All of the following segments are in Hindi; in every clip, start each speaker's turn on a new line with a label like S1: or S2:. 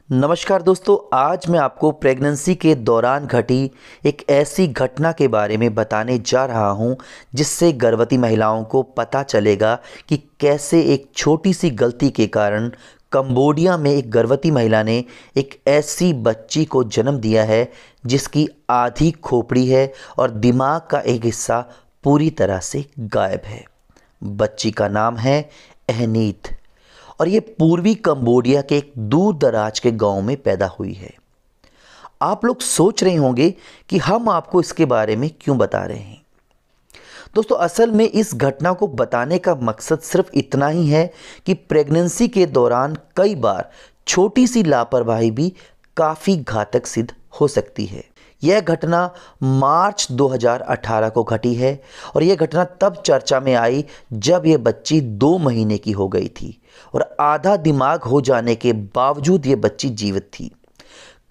S1: नमस्कार दोस्तों, आज मैं आपको प्रेगनेंसी के दौरान घटी एक ऐसी घटना के बारे में बताने जा रहा हूं जिससे गर्भवती महिलाओं को पता चलेगा कि कैसे एक छोटी सी गलती के कारण कंबोडिया में एक गर्भवती महिला ने एक ऐसी बच्ची को जन्म दिया है जिसकी आधी खोपड़ी है और दिमाग का एक हिस्सा पूरी तरह से गायब है। बच्ची का नाम है अहनीत और ये पूर्वी कंबोडिया के एक दूर दराज के गांव में पैदा हुई है। आप लोग सोच रहे होंगे कि हम आपको इसके बारे में क्यों बता रहे हैं। दोस्तों, असल में इस घटना को बताने का मकसद सिर्फ इतना ही है कि प्रेगनेंसी के दौरान कई बार छोटी सी लापरवाही भी काफ़ी घातक सिद्ध हो सकती है। यह घटना मार्च 2018 को घटी है और यह घटना तब चर्चा में आई जब यह बच्ची 2 महीने की हो गई थी और आधा दिमाग हो जाने के बावजूद यह बच्ची जीवित थी।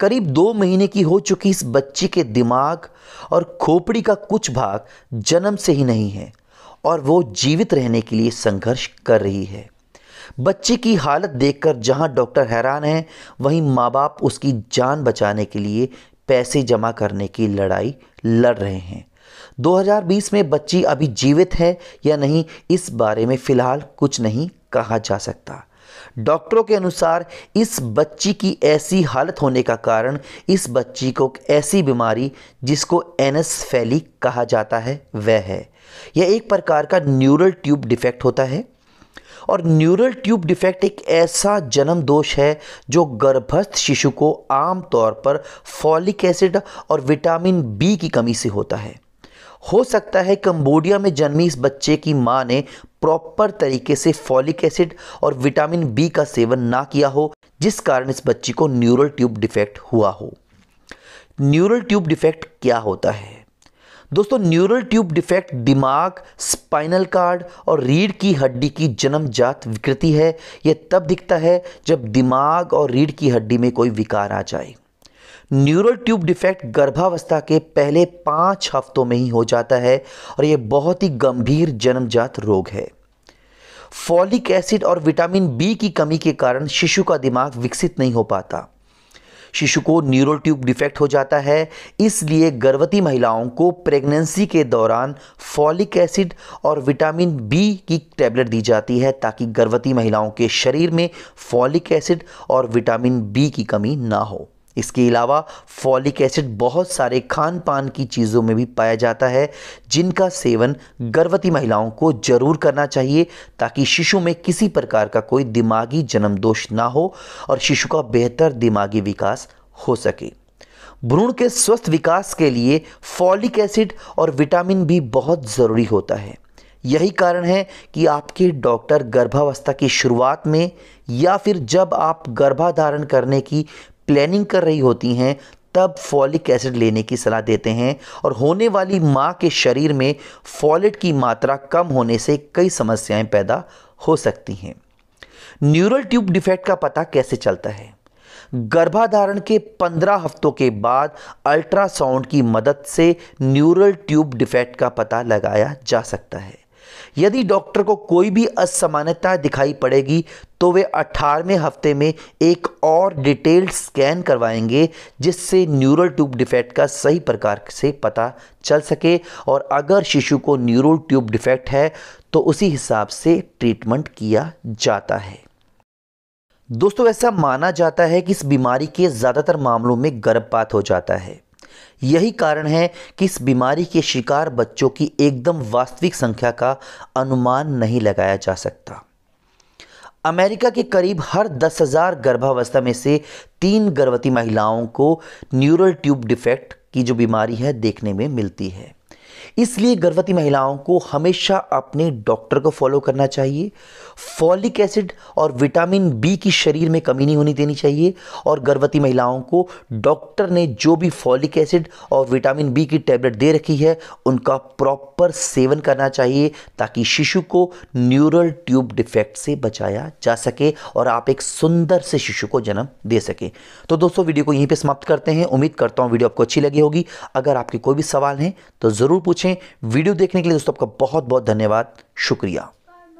S1: करीब 2 महीने की हो चुकी इस बच्ची के दिमाग और खोपड़ी का कुछ भाग जन्म से ही नहीं है और वो जीवित रहने के लिए संघर्ष कर रही है। बच्ची की हालत देखकर जहां डॉक्टर हैरान हैं, वहीं माँ बाप उसकी जान बचाने के लिए पैसे जमा करने की लड़ाई लड़ रहे हैं। 2020 में बच्ची अभी जीवित है या नहीं, इस बारे में फिलहाल कुछ नहीं कहा जा सकता। डॉक्टरों के अनुसार इस बच्ची की ऐसी हालत होने का कारण इस बच्ची को ऐसी बीमारी जिसको एनेस्फेली कहा जाता है वह है। यह एक प्रकार का न्यूरल ट्यूब डिफेक्ट होता है और न्यूरल ट्यूब डिफेक्ट एक ऐसा जन्म दोष है जो गर्भस्थ शिशु को आमतौर पर फॉलिक एसिड और विटामिन बी की कमी से होता है। हो सकता है कंबोडिया में जन्मी इस बच्चे की मां ने प्रॉपर तरीके से फॉलिक एसिड और विटामिन बी का सेवन ना किया हो, जिस कारण इस बच्ची को न्यूरल ट्यूब डिफेक्ट हुआ हो। न्यूरल ट्यूब डिफेक्ट क्या होता है? दोस्तों, न्यूरल ट्यूब डिफेक्ट दिमाग, स्पाइनल कार्ड और रीढ़ की हड्डी की जन्मजात विकृति है। यह तब दिखता है जब दिमाग और रीढ़ की हड्डी में कोई विकार आ जाए। न्यूरल ट्यूब डिफेक्ट गर्भावस्था के पहले 5 हफ्तों में ही हो जाता है और यह बहुत ही गंभीर जन्मजात रोग है। फॉलिक एसिड और विटामिन बी की कमी के कारण शिशु का दिमाग विकसित नहीं हो पाता। शिशु को न्यूरल ट्यूब डिफेक्ट हो जाता है, इसलिए गर्भवती महिलाओं को प्रेगनेंसी के दौरान फॉलिक एसिड और विटामिन बी की टैबलेट दी जाती है ताकि गर्भवती महिलाओं के शरीर में फॉलिक एसिड और विटामिन बी की कमी ना हो। इसके अलावा फॉलिक एसिड बहुत सारे खान पान की चीज़ों में भी पाया जाता है, जिनका सेवन गर्भवती महिलाओं को जरूर करना चाहिए ताकि शिशु में किसी प्रकार का कोई दिमागी जन्म दोष ना हो और शिशु का बेहतर दिमागी विकास हो सके। भ्रूण के स्वस्थ विकास के लिए फॉलिक एसिड और विटामिन बी बहुत ज़रूरी होता है। यही कारण है कि आपके डॉक्टर गर्भावस्था की शुरुआत में या फिर जब आप गर्भाधारण करने की प्लानिंग कर रही होती हैं तब फॉलिक एसिड लेने की सलाह देते हैं और होने वाली मां के शरीर में फॉलेट की मात्रा कम होने से कई समस्याएं पैदा हो सकती हैं। न्यूरल ट्यूब डिफेक्ट का पता कैसे चलता है? गर्भाधारण के 15 हफ्तों के बाद अल्ट्रासाउंड की मदद से न्यूरल ट्यूब डिफेक्ट का पता लगाया जा सकता है। यदि डॉक्टर को कोई भी असामान्यता दिखाई पड़ेगी तो वे 18वें हफ्ते में एक और डिटेल्ड स्कैन करवाएंगे जिससे न्यूरल ट्यूब डिफेक्ट का सही प्रकार से पता चल सके और अगर शिशु को न्यूरल ट्यूब डिफेक्ट है तो उसी हिसाब से ट्रीटमेंट किया जाता है। दोस्तों, ऐसा माना जाता है कि इस बीमारी के ज़्यादातर मामलों में गर्भपात हो जाता है। यही कारण है कि इस बीमारी के शिकार बच्चों की एकदम वास्तविक संख्या का अनुमान नहीं लगाया जा सकता। अमेरिका के करीब हर 10,000 गर्भावस्था में से 3 गर्भवती महिलाओं को न्यूरल ट्यूब डिफेक्ट की जो बीमारी है देखने में मिलती है। इसलिए गर्भवती महिलाओं को हमेशा अपने डॉक्टर को फॉलो करना चाहिए। फॉलिक एसिड और विटामिन बी की शरीर में कमी नहीं होनी देनी चाहिए और गर्भवती महिलाओं को डॉक्टर ने जो भी फॉलिक एसिड और विटामिन बी की टैबलेट दे रखी है उनका प्रॉपर सेवन करना चाहिए ताकि शिशु को न्यूरल ट्यूब डिफेक्ट से बचाया जा सके और आप एक सुंदर से शिशु को जन्म दे सके। तो दोस्तों, वीडियो को यहीं पे समाप्त करते हैं। उम्मीद करता हूँ वीडियो आपको अच्छी लगी होगी। अगर आपके कोई भी सवाल हैं तो ज़रूर पूछें। वीडियो देखने के लिए दोस्तों आपका बहुत बहुत धन्यवाद, शुक्रिया।